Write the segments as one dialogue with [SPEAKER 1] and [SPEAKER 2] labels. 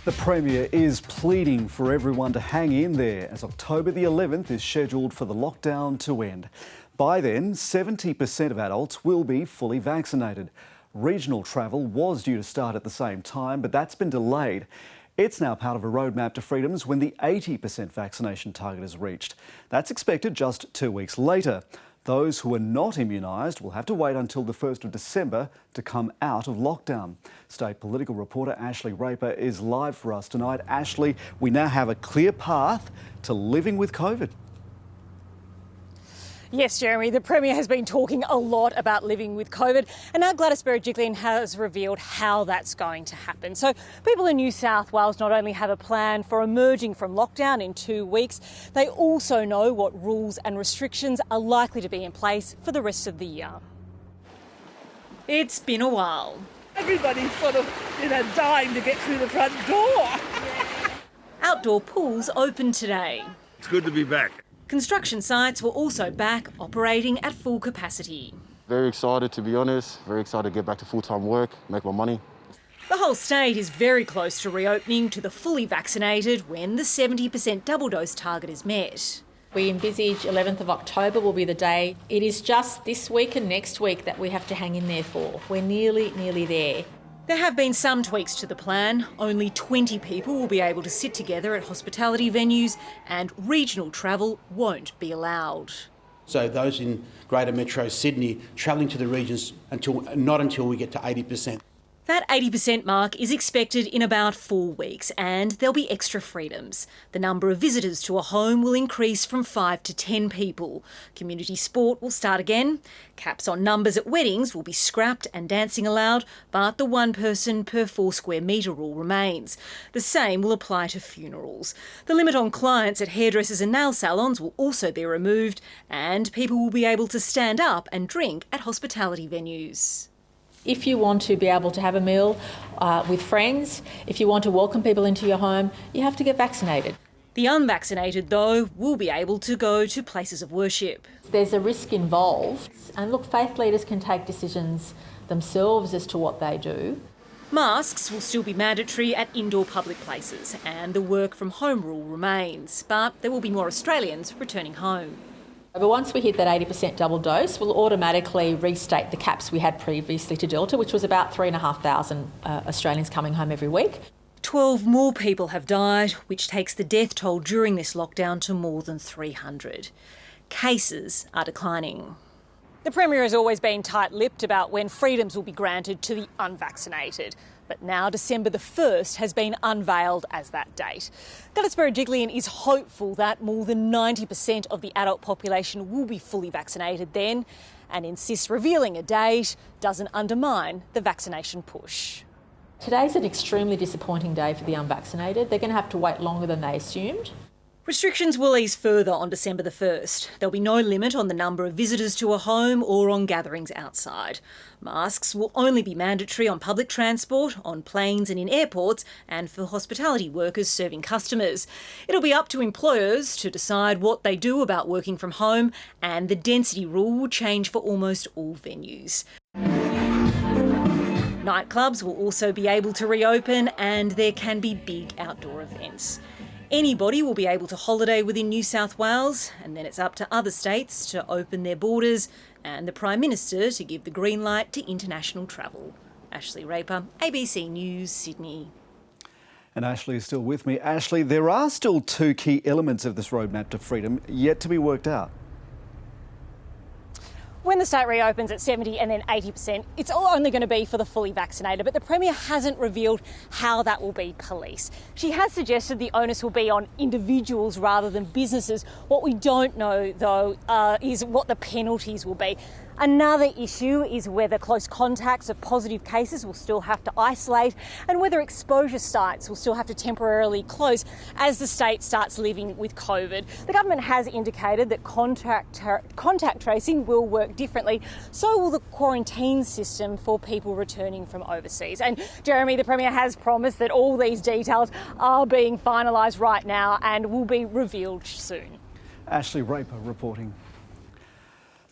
[SPEAKER 1] The Premier is pleading for everyone to hang in there as October the 11th is scheduled for the lockdown to end. By then, 70% of adults will be fully vaccinated. Regional travel was due to start at the same time, but that's been delayed. It's now part of a roadmap to freedoms when the 80% vaccination target is reached. That's expected just 2 weeks later. Those who are not immunised will have to wait until the 1st of December to come out of lockdown. State political reporter Ashley Raper is live for us tonight. Ashley, we now have a clear path to living with COVID.
[SPEAKER 2] Yes, Jeremy, the Premier has been talking a lot about living with COVID, and now Gladys Berejiklian has revealed how that's going to happen. So people in New South Wales not only have a plan for emerging from lockdown in 2 weeks, they also know what rules and restrictions are likely to be in place for the rest of the year. It's been a while.
[SPEAKER 3] Everybody's sort of, dying to get through the front door.
[SPEAKER 2] Outdoor pools open today.
[SPEAKER 4] It's good to be back.
[SPEAKER 2] Construction sites were also back operating at full capacity.
[SPEAKER 5] Very excited, to be honest. Very excited to get back to full-time work, make my money.
[SPEAKER 2] The whole state is very close to reopening to the fully vaccinated when the 70% double dose target is met.
[SPEAKER 6] We envisage 11th of October will be the day. It is just this week and next week that we have to hang in there for. We're nearly there.
[SPEAKER 2] There have been some tweaks to the plan. Only 20 people will be able to sit together at hospitality venues and regional travel won't be allowed.
[SPEAKER 7] So those in Greater Metro Sydney travelling to the regions not until we get to 80%.
[SPEAKER 2] That 80% mark is expected in about 4 weeks, and there'll be extra freedoms. The number of visitors to a home will increase from 5 to 10 people. Community sport will start again. Caps on numbers at weddings will be scrapped and dancing allowed, but the 1 person per 4 square metre rule remains. The same will apply to funerals. The limit on clients at hairdressers and nail salons will also be removed, and people will be able to stand up and drink at hospitality venues.
[SPEAKER 6] If you want to be able to have a meal with friends, if you want to welcome people into your home, you have to get vaccinated.
[SPEAKER 2] The unvaccinated, though, will be able to go to places of worship.
[SPEAKER 6] There's a risk involved, and look, faith leaders can take decisions themselves as to what they do.
[SPEAKER 2] Masks will still be mandatory at indoor public places, and the work from home rule remains, but there will be more Australians returning home.
[SPEAKER 6] But once we hit that 80% double dose, we'll automatically restate the caps we had previously to Delta, which was about 3,500 Australians coming home every week.
[SPEAKER 2] 12 more people have died, which takes the death toll during this lockdown to more than 300. Cases are declining. The Premier has always been tight-lipped about when freedoms will be granted to the unvaccinated. But now December the 1st has been unveiled as that date. Gladys Berejiklian is hopeful that more than 90% of the adult population will be fully vaccinated then, and insists revealing a date doesn't undermine the vaccination push.
[SPEAKER 6] Today's an extremely disappointing day for the unvaccinated. They're going to have to wait longer than they assumed.
[SPEAKER 2] Restrictions will ease further on December the 1st. There'll be no limit on the number of visitors to a home or on gatherings outside. Masks will only be mandatory on public transport, on planes and in airports, and for hospitality workers serving customers. It'll be up to employers to decide what they do about working from home, and the density rule will change for almost all venues. Nightclubs will also be able to reopen, and there can be big outdoor events. Anybody will be able to holiday within New South Wales, and then it's up to other states to open their borders and the Prime Minister to give the green light to international travel. Ashley Raper, ABC News, Sydney.
[SPEAKER 1] And Ashley is still with me. Ashley, there are still 2 key elements of this roadmap to freedom yet to be worked out.
[SPEAKER 2] When the state reopens at 70 and then 80%, it's only going to be for the fully vaccinated, but the Premier hasn't revealed how that will be policed. She has suggested the onus will be on individuals rather than businesses. What we don't know, though, is what the penalties will be. Another issue is whether close contacts of positive cases will still have to isolate and whether exposure sites will still have to temporarily close as the state starts living with COVID. The government has indicated that contact tracing will work differently. So will the quarantine system for people returning from overseas. And Jeremy, the Premier has promised that all these details are being finalised right now and will be revealed soon.
[SPEAKER 1] Ashley Raper reporting.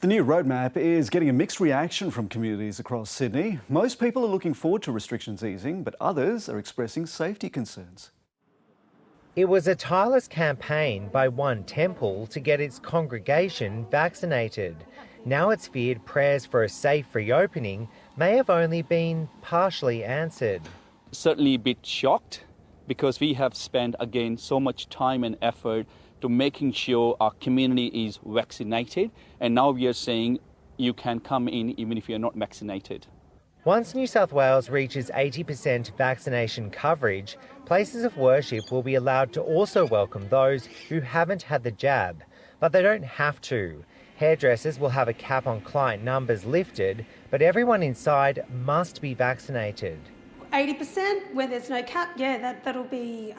[SPEAKER 1] The new roadmap is getting a mixed reaction from communities across Sydney. Most people are looking forward to restrictions easing, but others are expressing safety concerns.
[SPEAKER 4] It was a tireless campaign by one temple to get its congregation vaccinated. Now it's feared prayers for a safe reopening may have only been partially answered.
[SPEAKER 8] Certainly a bit shocked because we have spent again so much time and effort to making sure our community is vaccinated, and now we are saying you can come in even if you're not vaccinated.
[SPEAKER 4] Once New South Wales reaches 80% vaccination coverage, places of worship will be allowed to also welcome those who haven't had the jab, but they don't have to. Hairdressers will have a cap on client numbers lifted, but everyone inside must be vaccinated.
[SPEAKER 9] 80% where there's no cap, that'll be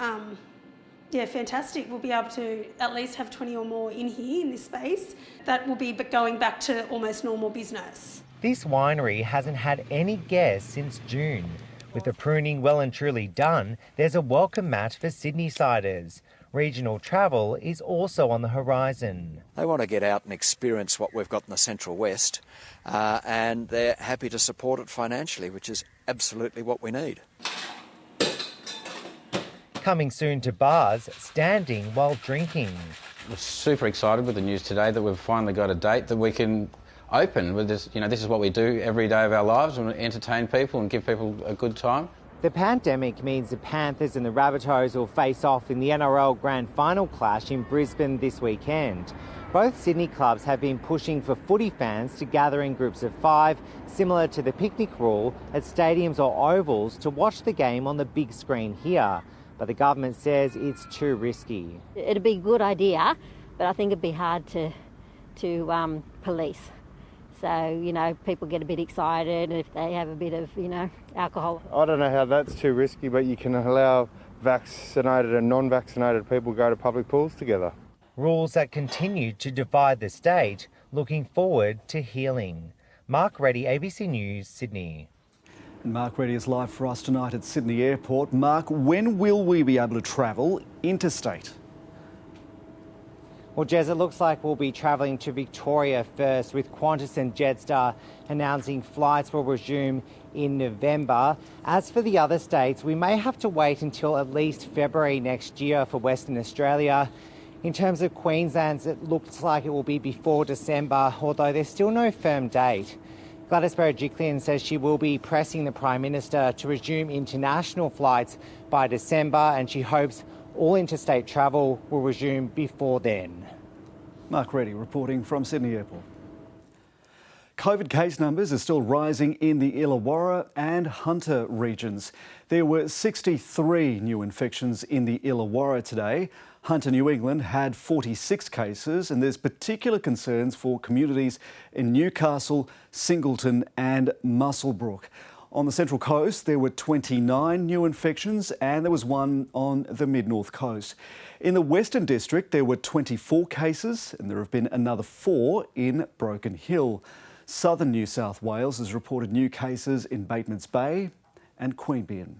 [SPEAKER 9] fantastic. We'll be able to at least have 20 or more in here in this space. That will be going back to almost normal business.
[SPEAKER 4] This winery hasn't had any guests since June. With the pruning well and truly done, there's a welcome mat for Sydney siders. Regional travel is also on the horizon.
[SPEAKER 10] They want to get out and experience what we've got in the Central West, and they're happy to support it financially, which is absolutely what we need.
[SPEAKER 4] Coming soon to bars, standing while drinking.
[SPEAKER 11] We're super excited with the news today that we've finally got a date that we can open with this. This is what we do every day of our lives, and entertain people and give people a good time.
[SPEAKER 4] The pandemic means the Panthers and the Rabbitohs will face off in the NRL Grand Final clash in Brisbane this weekend. Both Sydney clubs have been pushing for footy fans to gather in groups of 5, similar to the picnic rule, at stadiums or ovals to watch the game on the big screen here. But the government says it's too risky.
[SPEAKER 12] It'd be a good idea, but I think it'd be hard to police. So, people get a bit excited if they have a bit of, alcohol.
[SPEAKER 13] I don't know how that's too risky, but you can allow vaccinated and non-vaccinated people go to public pools together.
[SPEAKER 4] Rules that continue to divide the state, looking forward to healing. Mark Reddy, ABC News, Sydney.
[SPEAKER 1] Mark Reddy is live for us tonight at Sydney Airport. Mark, when will we be able to travel interstate?
[SPEAKER 4] Well, Jez, it looks like we'll be travelling to Victoria first, with Qantas and Jetstar announcing flights will resume in November. As for the other states, we may have to wait until at least February next year for Western Australia. In terms of Queensland, it looks like it will be before December, although there's still no firm date. Gladys Berejiklian says she will be pressing the Prime Minister to resume international flights by December, and she hopes all interstate travel will resume before then.
[SPEAKER 1] Mark Reddy reporting from Sydney Airport. COVID case numbers are still rising in the Illawarra and Hunter regions. There were 63 new infections in the Illawarra today. Hunter, New England had 46 cases, and there's particular concerns for communities in Newcastle, Singleton and Muswellbrook. On the Central Coast, there were 29 new infections, and there was one on the Mid-North Coast. In the Western District, there were 24 cases, and there have been another 4 in Broken Hill. Southern New South Wales has reported new cases in Batemans Bay and Queanbeyan.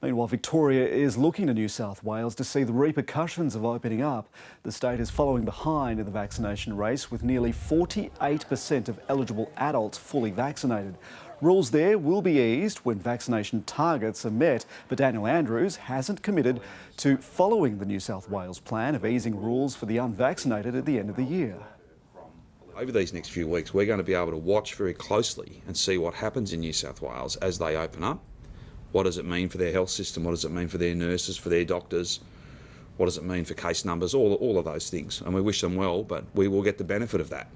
[SPEAKER 1] Meanwhile, Victoria is looking to New South Wales to see the repercussions of opening up. The state is following behind in the vaccination race, with nearly 48% of eligible adults fully vaccinated. Rules there will be eased when vaccination targets are met, but Daniel Andrews hasn't committed to following the New South Wales plan of easing rules for the unvaccinated at the end of the year.
[SPEAKER 14] Over these next few weeks, we're going to be able to watch very closely and see what happens in New South Wales as they open up. What does it mean for their health system? What does it mean for their nurses, for their doctors? What does it mean for case numbers? All of those things. And we wish them well, but we will get the benefit of that.